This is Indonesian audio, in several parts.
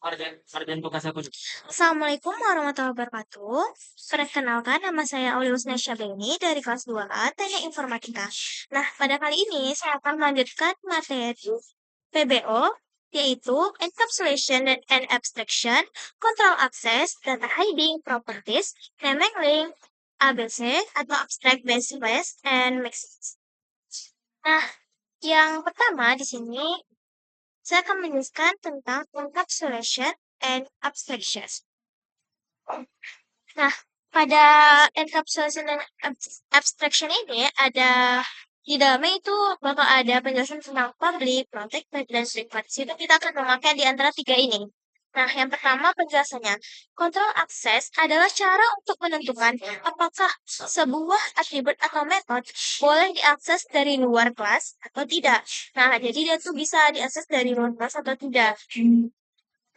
Assalamualaikum warahmatullahi wabarakatuh. Perkenalkan, nama saya Aulius Nesya Beni dari kelas 2A Teknik Informatika. Nah, pada kali ini saya akan melanjutkan materi PBO, yaitu Encapsulation and Abstraction, Control Access, Data Hiding, Properties, Naming Link, ABC, atau Abstract Base Class, and Mixes. Nah, yang pertama di sini saya akan menjelaskan tentang encapsulation and abstraction. Nah, pada encapsulation dan abstraction ini ada di dalamnya itu bakal ada penjelasan tentang public, protected, dan private. Situ kita akan memakai di antara tiga ini. Nah, yang pertama penjelasannya. Control access adalah cara untuk menentukan apakah sebuah atribut atau metode boleh diakses dari luar kelas atau tidak. Nah, jadi dia tuh bisa diakses dari luar kelas atau tidak.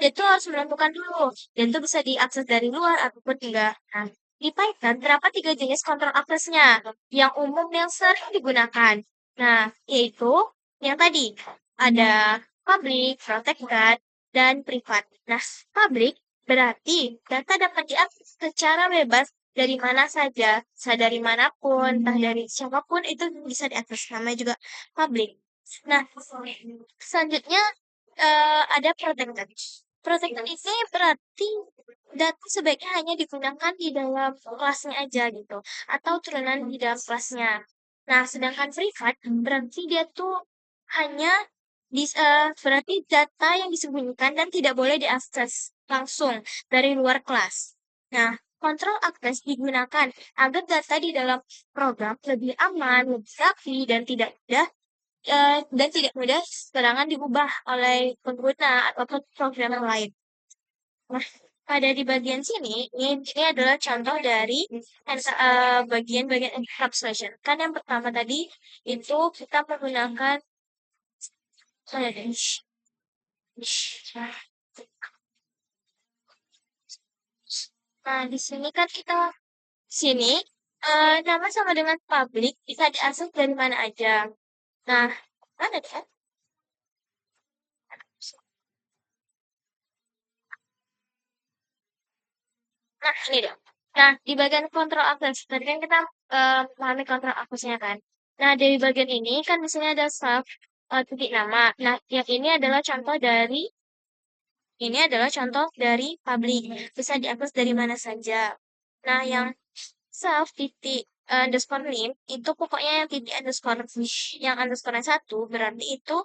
Dia tuh harus menentukan dulu. Dan itu bisa diakses dari luar ataupun tidak. Nah, di Python terdapat tiga jenis kontrol aksesnya yang umum yang sering digunakan. Nah, yaitu yang tadi ada public, protected, dan private. Nah, public berarti data dapat diakses secara bebas dari mana saja, bisa dari manapun, entah dari siapapun itu bisa diakses. Namanya juga public. Nah, selanjutnya ada protected. Protected ini berarti data sebaiknya hanya digunakan di dalam kelasnya aja gitu, atau turunan di dalam kelasnya. Nah, sedangkan private berarti dia tuh hanya berarti data yang disembunyikan dan tidak boleh diakses langsung dari luar kelas. Nah, kontrol akses digunakan agar data di dalam program lebih aman, lebih rapi, dan tidak mudah serangan diubah oleh pengguna ataupun programmer lain. Nah, pada di bagian sini, ini adalah contoh dari bagian-bagian encapsulation. Kan yang pertama tadi itu kita menggunakan nah, di sini kan kita sini nama sama dengan public bisa diakses dari mana aja. Nah, mana dia? Nah, ini dong. Nah, di bagian kontrol akses, tadi kan kita memahami kontrol aksesnya kan. Nah, dari bagian ini kan misalnya ada self titik nama. Nah, yang ini adalah contoh dari public. Bisa diakses dari mana saja. Nah, yang self titik underscore name itu pokoknya yang titik underscore yang underscore yang satu berarti itu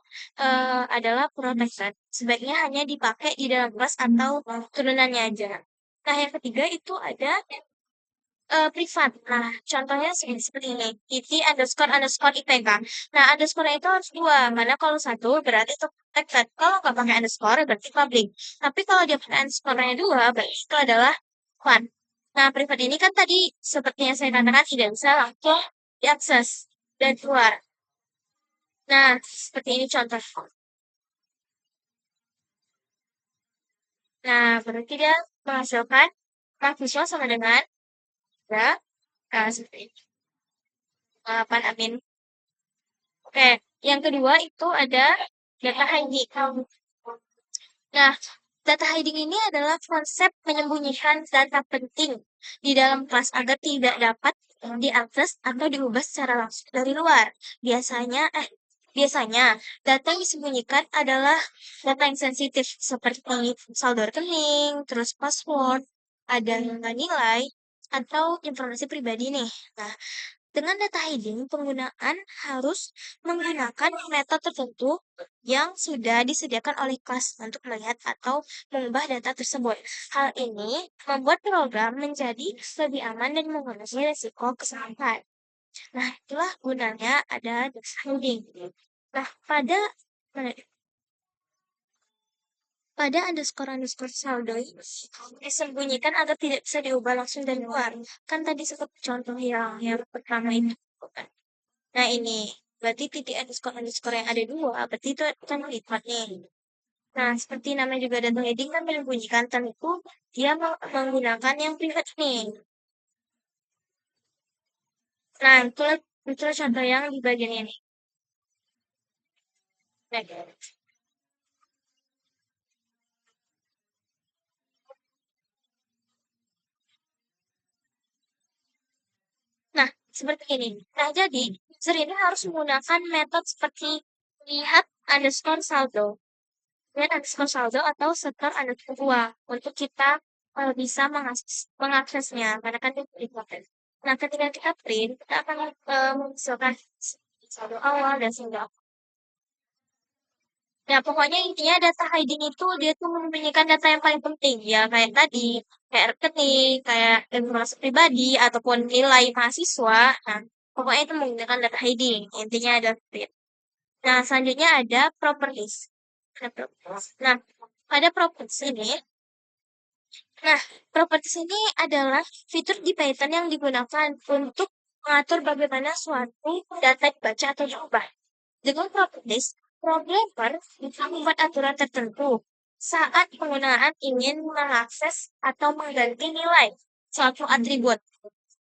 adalah protected. Sebaiknya hanya dipakai di dalam kelas atau turunannya aja. Nah, yang ketiga itu ada privat. Nah, contohnya seperti ini. Iti underscore underscore IPK. Nah, underscore itu harus dua. Karena kalau satu berarti itu protected. Kalau nggak pakai underscore berarti public. Tapi kalau dia pakai underscore-nya dua, berarti itu adalah one. Nah, privat ini kan tadi seperti yang saya katakan tidak bisa langsung diakses dan keluar. Nah, seperti ini contoh. Nah, berarti dia menghasilkan visual sama dengan ya, seperti ini. 8 amin. Oke, yang kedua itu ada data hiding. Nah, data hiding ini adalah konsep menyembunyikan data penting di dalam kelas agar tidak dapat diakses atau diubah secara langsung dari luar. Biasanya data yang disembunyikan adalah data yang sensitif seperti saldo rekening, terus password, ada nilai, atau informasi pribadi nih. Nah, dengan data hiding, penggunaan harus menggunakan metode tertentu yang sudah disediakan oleh kelas untuk melihat atau mengubah data tersebut. Hal ini membuat program menjadi lebih aman dan mengurangi risiko kesalahan. Nah, itulah gunanya ada data hiding. Nah, pada underscore saldo ini disembunyikan agar tidak bisa diubah langsung dari luar. Kan tadi seperti contoh yang pertama itu. Nah ini, berarti titik underscore yang ada dua, berarti itu kan lipat nih. Nah, seperti namanya juga data heading kan menyembunyikan tentu dia menggunakan yang private nih. Nah, itu contoh yang di bagian ini. Nah, seperti ini. Nah, jadi user ini harus menggunakan metode seperti lihat underscore saldo. Lihat underscore saldo atau setor underscore uang untuk kita bisa mengaksesnya. Karena kan itu print. Nah, ketika kita print, kita akan memasukkan saldo awal dan saldo akhir. Ya, pokoknya intinya data hiding itu dia tuh menyembunyikan data yang paling penting. Ya, kayak tadi, kayak rekening, kayak informasi pribadi, ataupun nilai mahasiswa. Nah, pokoknya itu menggunakan data hiding. Intinya ada print. Nah, selanjutnya ada properties. Nah, pada properties ini, nah, properties ini adalah fitur di Python yang digunakan untuk mengatur bagaimana suatu data dibaca atau diubah. Dengan properties, programmer bisa membuat aturan tertentu saat penggunaan ingin mengakses atau mengganti nilai suatu atribut.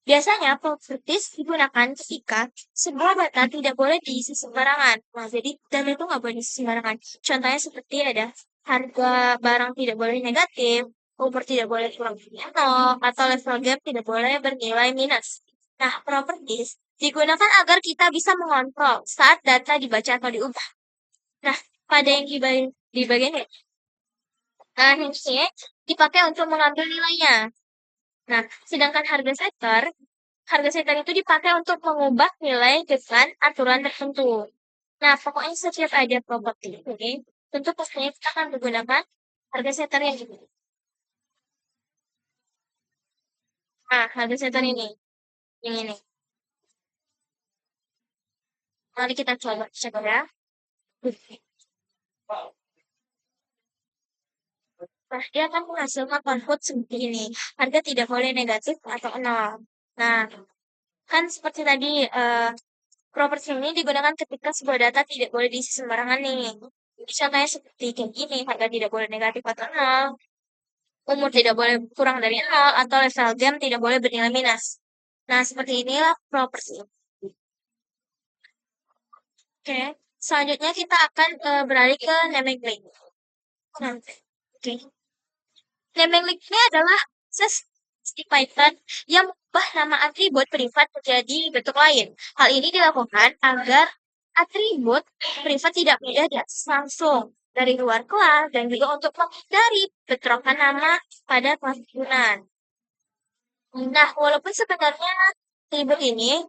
Biasanya properties digunakan ketika sebuah data tidak boleh diisi sembarangan. Nah, jadi data itu nggak boleh diisi sembarangan. Contohnya seperti ada harga barang tidak boleh negatif, umur tidak boleh kurang dari 0, atau level gap tidak boleh bernilai minus. Nah, properties digunakan agar kita bisa mengontrol saat data dibaca atau diubah. Nah, pada yang di bagian ini, nah, ini dipakai untuk mengambil nilainya. Nah, sedangkan harga setter itu dipakai untuk mengubah nilai dengan aturan tertentu. Nah, pokoknya setiap ada properti ini, tentu pastinya kita akan menggunakan harga setter yang ini. Nah, harga setter ini, yang ini. Mari kita coba cek ya. Nah, dia akan menghasilkan output seperti ini. Harga tidak boleh negatif atau nol. Nah, kan seperti tadi, properti ini digunakan ketika sebuah data tidak boleh diisi sembarangan nih. Jadi contohnya seperti kayak gini, harga tidak boleh negatif atau nol, umur tidak boleh kurang dari nol, atau level gem tidak boleh bernilai minus. Nah, seperti inilah properti. Oke, selanjutnya kita akan beralih ke naming link. Nah, oke. Naming link ini adalah proses di Python yang mengubah nama atribut privat menjadi bentuk lain. Hal ini dilakukan agar atribut privat tidak mudah diakses langsung dari luar kelas dan juga untuk menghindari bentrokan nama pada kelas turunan. Nah, walaupun sebenarnya atribut ini,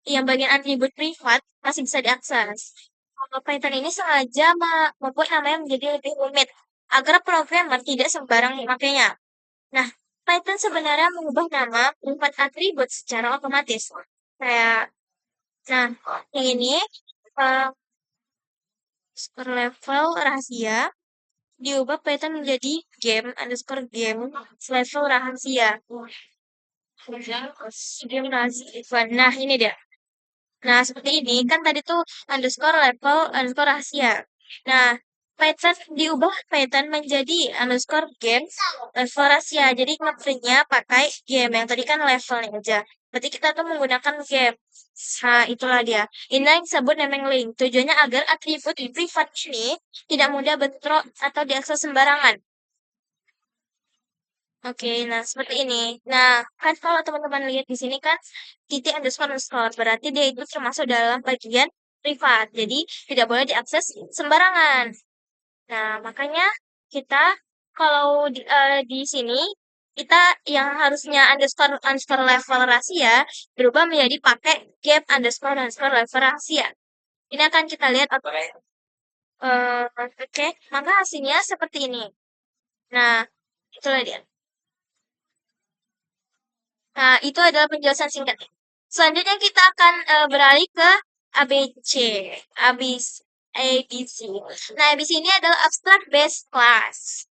yang bagian atribut privat masih bisa diakses. Kalau Python ini sengaja membuat namanya menjadi lebih rumit agar programmer tidak sembarang memakainya. Nah, Python sebenarnya mengubah nama privat atribut secara otomatis. Kayak, nah, yang ini uh, level rahasia diubah Python menjadi game underscore game level rahasia. Game rahasia. Nah, ini dia. Nah, seperti ini. Kan tadi tuh underscore level underscore rahasia. Nah, Python diubah Python menjadi underscore game level rahasia. Jadi ngeprintnya pakai game. Yang tadi kan levelnya aja. Berarti kita tuh menggunakan game. Nah, itulah dia. Ini yang disebut naming link. Tujuannya agar atribut privat ini tidak mudah bentrok atau diakses sembarangan. Oke, nah seperti ini. Nah, kan kalau teman-teman lihat di sini kan titik underscore underscore, berarti dia itu termasuk dalam bagian privat. Jadi tidak boleh diakses sembarangan. Nah, makanya kita kalau di sini kita yang harusnya underscore underscore level rahasia berubah menjadi pakai gap underscore underscore level rahasia. Ini akan kita lihat oke, maka hasilnya seperti ini. Nah, itulah dia. Nah, itu adalah penjelasan singkat. Selanjutnya kita akan beralih ke ABC. ABC. ABC. Nah, ABC ini adalah Abstract Base Class.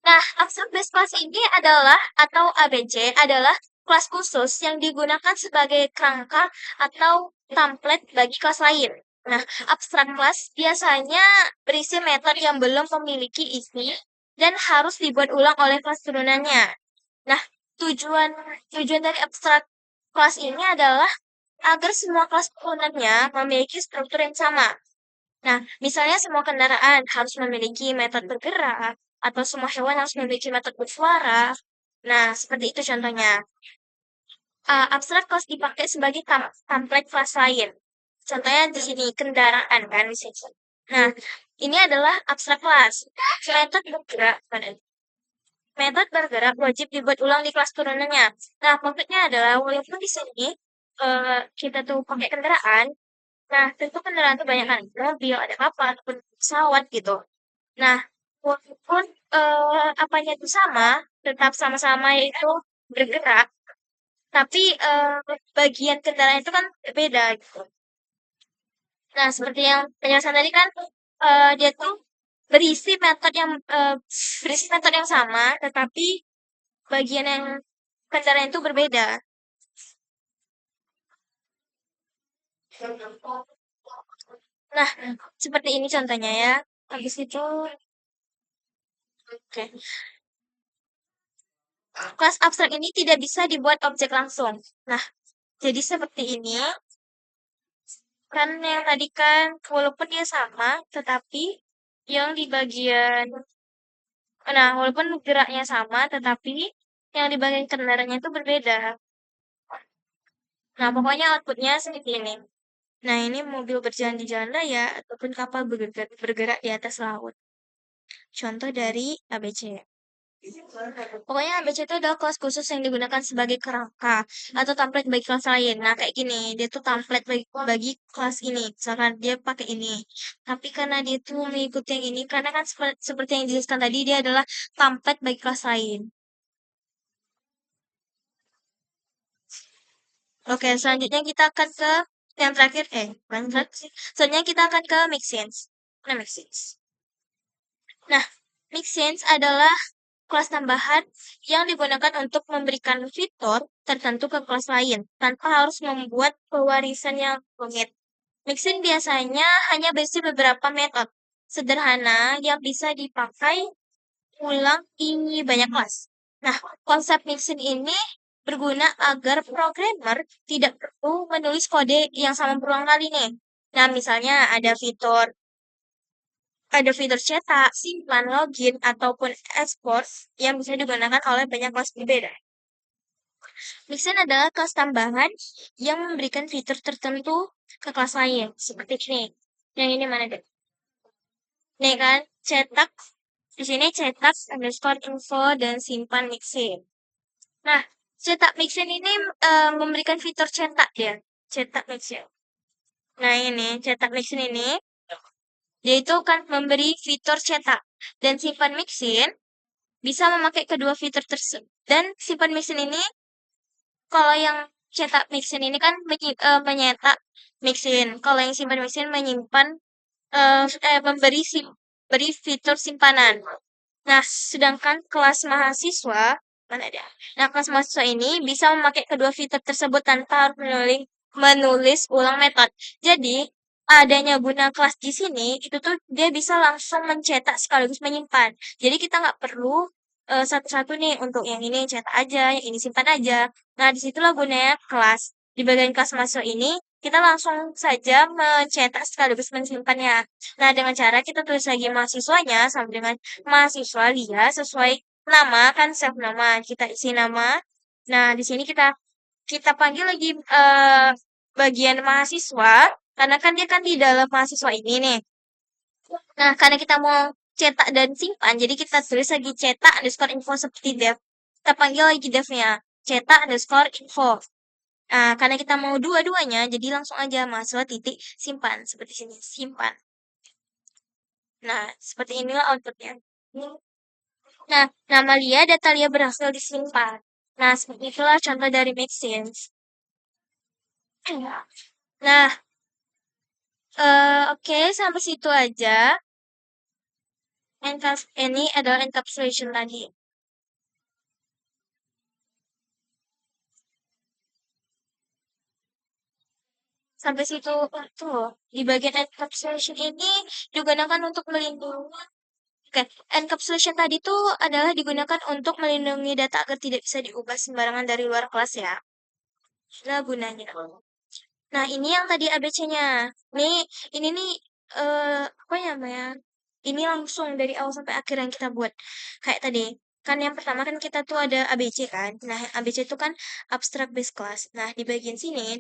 Nah, Abstract Base Class ini adalah, atau ABC, adalah kelas khusus yang digunakan sebagai kerangka atau template bagi kelas lain. Nah, abstract class biasanya berisi metode yang belum memiliki isi dan harus dibuat ulang oleh kelas turunannya. Nah, tujuan tujuan dari abstrak kelas ini adalah agar semua kelas turunannya memiliki struktur yang sama. Nah, misalnya semua kendaraan harus memiliki metode bergerak, atau semua hewan harus memiliki metode bersuara. Nah, seperti itu contohnya. abstrak class dipakai sebagai template kelas lain. Contohnya di sini kendaraan kan di sini. Nah, ini adalah abstrak class. Method bergerak method bergerak wajib dibuat ulang di kelas turunannya. Nah, maksudnya adalah walaupun di sini kita tuh pakai kendaraan, nah tentu kendaraan tuh banyak kan, mobil, ada kapal ataupun pesawat gitu. Nah, walaupun apanya itu sama, tetap sama-sama yaitu bergerak, tapi bagian kendaraan itu kan beda gitu. Nah, seperti yang penjelasan tadi kan dia tuh berisi metode yang berisi metode yang sama, tetapi bagian yang kendaraan itu berbeda. Nah, seperti ini contohnya ya. Habis itu, oke. Kelas abstrak ini tidak bisa dibuat objek langsung. Nah, jadi seperti ini. Kan yang tadi kan, walaupun dia sama, tetapi yang di bagian, nah, walaupun geraknya sama, tetapi yang di bagian kendaraannya itu berbeda. Nah, pokoknya outputnya seperti ini. Nah, ini mobil berjalan di jalan raya ataupun kapal bergerak di atas laut. Contoh dari ABC. Pokoknya ABC itu adalah kelas khusus yang digunakan sebagai kerangka atau template bagi kelas lain. Nah, kayak gini, dia tuh template bagi kelas ini. Misalkan dia pakai ini. Tapi karena dia tuh mengikuti yang ini, karena kan seperti yang dijelaskan tadi, dia adalah template bagi kelas lain. Oke, selanjutnya kita akan ke yang terakhir. Bukan terakhir sih. Selanjutnya kita akan ke mixins. Nah, mixins. Nah, mixins adalah kelas tambahan yang digunakan untuk memberikan fitur tertentu ke kelas lain tanpa harus membuat pewarisan yang rumit. Mixin biasanya hanya berisi beberapa metode sederhana yang bisa dipakai ulang di banyak kelas. Nah, konsep mixin ini berguna agar programmer tidak perlu menulis kode yang sama berulang kali nih. Nah, misalnya ada fitur cetak, simpan, login, ataupun ekspor yang bisa digunakan oleh banyak kelas berbeda. Mixin adalah kelas tambahan yang memberikan fitur tertentu ke kelas lain. Seperti ini. Yang ini mana deh? Nih kan, cetak. Di sini cetak underscore info dan simpan mixin. Nah, cetak mixin ini memberikan fitur cetak ya. Cetak mixin. Nah ini, cetak mixin ini yaitu kan memberi fitur cetak dan simpan mixin bisa memakai kedua fitur tersebut. Dan simpan mixin ini kalau yang cetak mixin ini kan menyetak mixin. Kalau yang simpan mixin menyimpan beri fitur simpanan. Nah, sedangkan kelas mahasiswa mana dia? Nah, kelas mahasiswa ini bisa memakai kedua fitur tersebut tanpa harus menulis ulang metode. Jadi, adanya guna kelas di sini itu tuh dia bisa langsung mencetak sekaligus menyimpan. Jadi kita nggak perlu satu-satu nih untuk yang ini cetak aja, yang ini simpan aja. Nah, disitulah gunanya kelas. Di bagian kelas mahasiswa ini kita langsung saja mencetak sekaligus menyimpannya. Nah, dengan cara kita tulis lagi mahasiswanya sama dengan mahasiswa dia sesuai nama kan self nama kita isi nama. Nah, di sini kita kita panggil lagi bagian mahasiswa karena kan dia kan di dalam mahasiswa ini nih. Nah, karena kita mau cetak dan simpan, jadi kita tulis lagi cetak underscore info seperti dev. Kita panggil lagi devnya cetak underscore info. Nah, karena kita mau dua-duanya, jadi langsung aja mahasiswa titik simpan seperti sini simpan. Nah, seperti inilah outputnya. Nah, nama Lia, data Lia berhasil disimpan. Nah, seperti itulah contoh dari Maxence. Nah, oke, sampai situ aja. Ini adalah encapsulation tadi. Sampai situ, tuh, di bagian encapsulation ini digunakan untuk melindungi. Oke, encapsulation tadi tuh adalah digunakan untuk melindungi data agar tidak bisa diubah sembarangan dari luar kelas ya. Nah, gunanya. Nah, ini yang tadi ABC-nya. Ini nih, apa ya, namanya? Ini langsung dari awal sampai akhir yang kita buat. Kayak tadi. kan yang pertama kan kita tuh ada ABC kan. Nah, ABC itu kan abstract base class. Nah, di bagian sini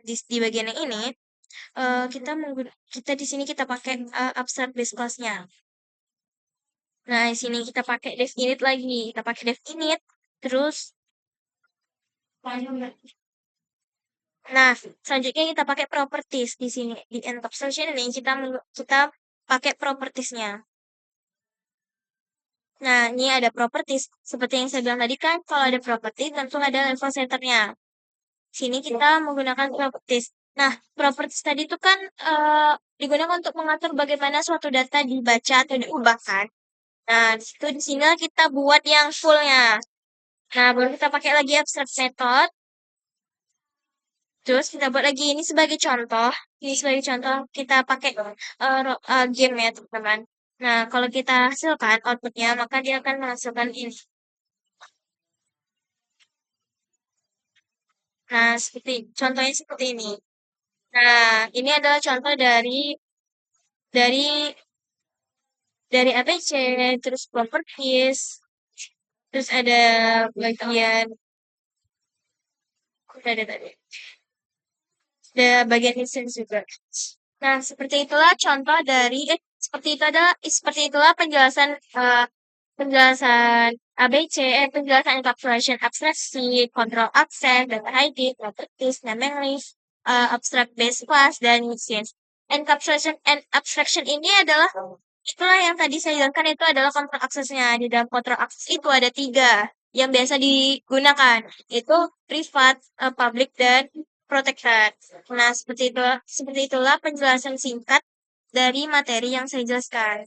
di bagian yang ini kita di sini kita pakai abstract base class-nya. Nah, di sini kita pakai def init lagi. Kita pakai def init terus nah, selanjutnya kita pakai properties di sini. Di encapsulation ini kita pakai propertiesnya. Nah, ini ada properties. Seperti yang saya bilang tadi kan, kalau ada property tentu ada level setternya. Sini kita menggunakan properties. Nah, properties tadi itu kan digunakan untuk mengatur bagaimana suatu data dibaca atau diubah kan. Nah, di sini kita buat yang fullnya. Nah, baru kita pakai lagi abstract method. Terus kita buat lagi ini sebagai contoh. Ini sebagai contoh kita pakai game ya teman-teman. Nah, kalau kita hasilkan outputnya, maka dia akan menghasilkan ini. Nah, contohnya seperti ini. Nah, ini adalah contoh dari dari ABC, terus properties, terus ada bagian udah ada tadi. Ada bagian instance juga. Nah, seperti itulah contoh dari seperti itulah penjelasan penjelasan ABC, penjelasan encapsulation abstraksi, control access, data ID, properties, naming list, abstract base class, dan mixins. Encapsulation and abstraction ini adalah itulah yang tadi saya jelaskan itu adalah control access-nya. Di dalam control access itu ada 3 yang biasa digunakan. Itu privat, public, dan protected. Nah, seperti itulah penjelasan singkat dari materi yang saya jelaskan.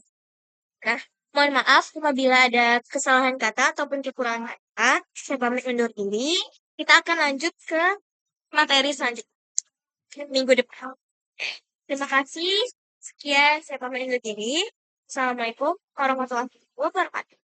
Nah, mohon maaf apabila ada kesalahan kata ataupun kekurangan kata. Saya pamit undur diri. Kita akan lanjut ke materi selanjutnya minggu depan. Terima kasih. Sekian, saya pamit undur diri. Assalamualaikum warahmatullahi wabarakatuh.